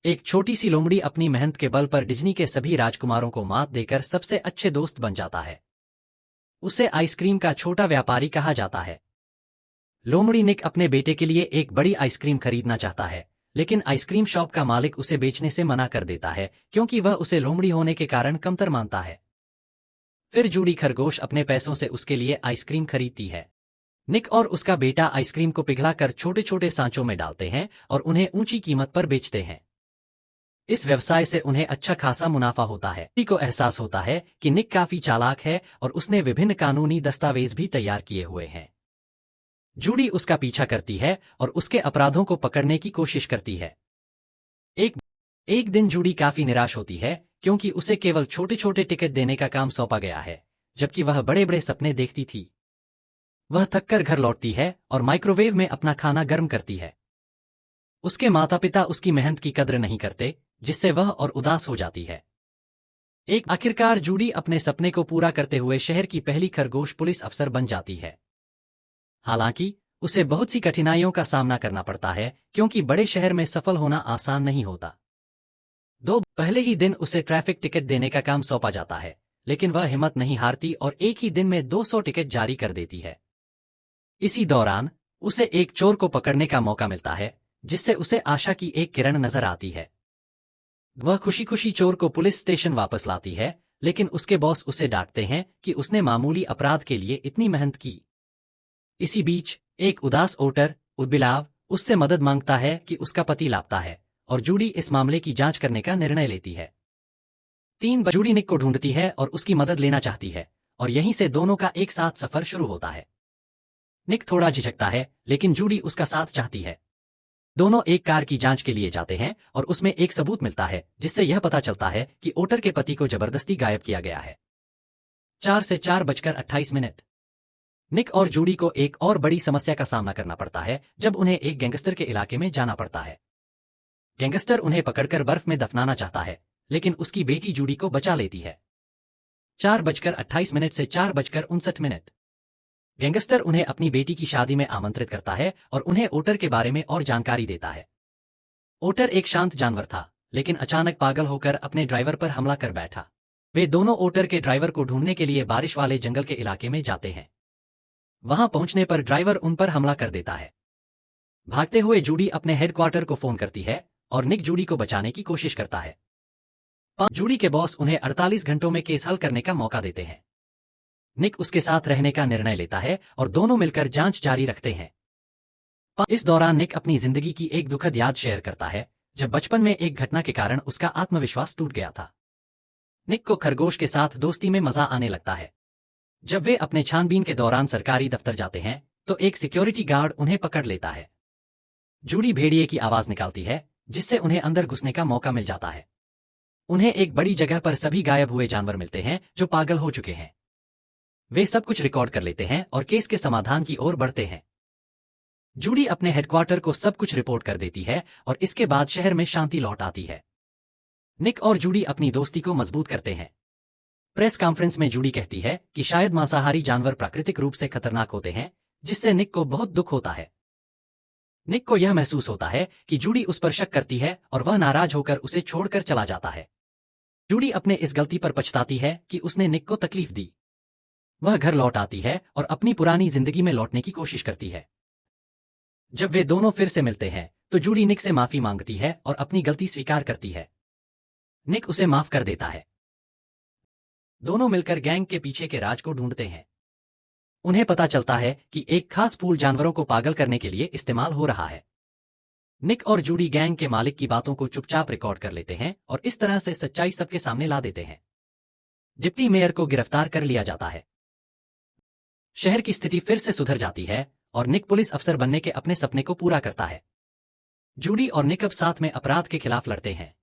एक छोटी सी लोमड़ी अपनी मेहनत के बल पर डिज्नी के सभी राजकुमारों को मात देकर सबसे अच्छे दोस्त बन जाता है। उसे आइसक्रीम का छोटा व्यापारी कहा जाता है। लोमड़ी निक अपने बेटे के लिए एक बड़ी आइसक्रीम खरीदना चाहता है, लेकिन आइसक्रीम शॉप का मालिक उसे बेचने से मना कर देता है क्योंकि वह उसे लोमड़ी होने के कारण कमतर मानता है। फिर जूडी खरगोश अपने पैसों से उसके लिए आइसक्रीम खरीदती है। निक और उसका बेटा आइसक्रीम को पिघलाकर छोटे छोटे सांचों में डालते हैं और उन्हें ऊंची कीमत पर बेचते हैं। इस व्यवसाय से उन्हें अच्छा खासा मुनाफा होता है। जूडी को एहसास होता है कि निक काफी चालाक है और उसने विभिन्न कानूनी दस्तावेज भी तैयार किए हुए हैं। जूडी उसका पीछा करती है और उसके अपराधों को पकड़ने की कोशिश करती है। एक दिन जूडी काफी निराश होती है क्योंकि उसे केवल छोटे छोटे टिकट देने का काम सौंपा गया है, जबकि वह बड़े बड़े सपने देखती थी। वह थककर घर लौटती है और माइक्रोवेव में अपना खाना गर्म करती है। उसके माता पिता उसकी मेहनत की कद्र नहीं करते, जिससे वह और उदास हो जाती है। आखिरकार जूडी अपने सपने को पूरा करते हुए शहर की पहली खरगोश पुलिस अफसर बन जाती है। हालांकि उसे बहुत सी कठिनाइयों का सामना करना पड़ता है क्योंकि बड़े शहर में सफल होना आसान नहीं होता। पहले ही दिन उसे ट्रैफिक टिकट देने का काम सौंपा जाता है, लेकिन वह हिम्मत नहीं हारती और एक ही दिन में 200 टिकट जारी कर देती है। इसी दौरान उसे एक चोर को पकड़ने का मौका मिलता है, जिससे उसे आशा की एक किरण नजर आती है। वह खुशी खुशी चोर को पुलिस स्टेशन वापस लाती है, लेकिन उसके बॉस उसे डांटते हैं कि उसने मामूली अपराध के लिए इतनी मेहनत की। इसी बीच एक उदास ओटर उदबिलाव उससे मदद मांगता है कि उसका पति लापता है और जूडी इस मामले की जांच करने का निर्णय लेती है। जूडी निक को ढूंढती है और उसकी मदद लेना चाहती है और यहीं से दोनों का एक साथ सफर शुरू होता है। निक थोड़ा झिझकता है, लेकिन जूडी उसका साथ चाहती है। दोनों एक कार की जांच के लिए जाते हैं और उसमें एक सबूत मिलता है जिससे यह पता चलता है कि ओटर के पति को जबरदस्ती गायब किया गया है। 4:28 निक और जूडी को एक और बड़ी समस्या का सामना करना पड़ता है जब उन्हें एक गैंगस्टर के इलाके में जाना पड़ता है। गैंगस्टर उन्हें पकड़कर बर्फ में दफनाना चाहता है, लेकिन उसकी बेटी जूडी को बचा लेती है। 4:28 से 4:59 गैंगस्टर उन्हें अपनी बेटी की शादी में आमंत्रित करता है और उन्हें ओटर के बारे में और जानकारी देता है। ओटर एक शांत जानवर था, लेकिन अचानक पागल होकर अपने ड्राइवर पर हमला कर बैठा। वे दोनों ओटर के ड्राइवर को ढूंढने के लिए बारिश वाले जंगल के इलाके में जाते हैं। वहां पहुंचने पर ड्राइवर उन पर हमला कर देता है। भागते हुए जूडी अपने हेडक्वार्टर को फोन करती है और निक जूडी को बचाने की कोशिश करता है। जूडी के बॉस उन्हें 48 घंटों में केस हल करने का मौका देते हैं। निक उसके साथ रहने का निर्णय लेता है और दोनों मिलकर जांच जारी रखते हैं। इस दौरान निक अपनी जिंदगी की एक दुखद याद शेयर करता है, जब बचपन में एक घटना के कारण उसका आत्मविश्वास टूट गया था। निक को खरगोश के साथ दोस्ती में मजा आने लगता है। जब वे अपने छानबीन के दौरान सरकारी दफ्तर जाते हैं, तो एक सिक्योरिटी गार्ड उन्हें पकड़ लेता है। जूडी भेड़िए की आवाज निकालती है, जिससे उन्हें अंदर घुसने का मौका मिल जाता है। उन्हें एक बड़ी जगह पर सभी गायब हुए जानवर मिलते हैं जो पागल हो चुके हैं। वे सब कुछ रिकॉर्ड कर लेते हैं और केस के समाधान की ओर बढ़ते हैं। जूडी अपने हेडक्वार्टर को सब कुछ रिपोर्ट कर देती है और इसके बाद शहर में शांति लौट आती है। निक और जूडी अपनी दोस्ती को मजबूत करते हैं। प्रेस कॉन्फ्रेंस में जूडी कहती है कि शायद मांसाहारी जानवर प्राकृतिक रूप से खतरनाक होते हैं, जिससे निक को बहुत दुख होता है। निक को यह महसूस होता है कि जूडी उस पर शक करती है और वह नाराज होकर उसे छोड़कर चला जाता है। जूडी अपने इस गलती पर पछताती है कि उसने निक को तकलीफ दी। वह घर लौट आती है और अपनी पुरानी जिंदगी में लौटने की कोशिश करती है। जब वे दोनों फिर से मिलते हैं, तो जूडी निक से माफी मांगती है और अपनी गलती स्वीकार करती है। निक उसे माफ कर देता है। दोनों मिलकर गैंग के पीछे के राज को ढूंढते हैं। उन्हें पता चलता है कि एक खास फूल जानवरों को पागल करने के लिए इस्तेमाल हो रहा है। निक और जूडी गैंग के मालिक की बातों को चुपचाप रिकॉर्ड कर लेते हैं और इस तरह से सच्चाई सबके सामने ला देते हैं। डिप्टी मेयर को गिरफ्तार कर लिया जाता है। शहर की स्थिति फिर से सुधर जाती है और निक पुलिस अफसर बनने के अपने सपने को पूरा करता है। जूडी और निक अब साथ में अपराध के खिलाफ लड़ते हैं।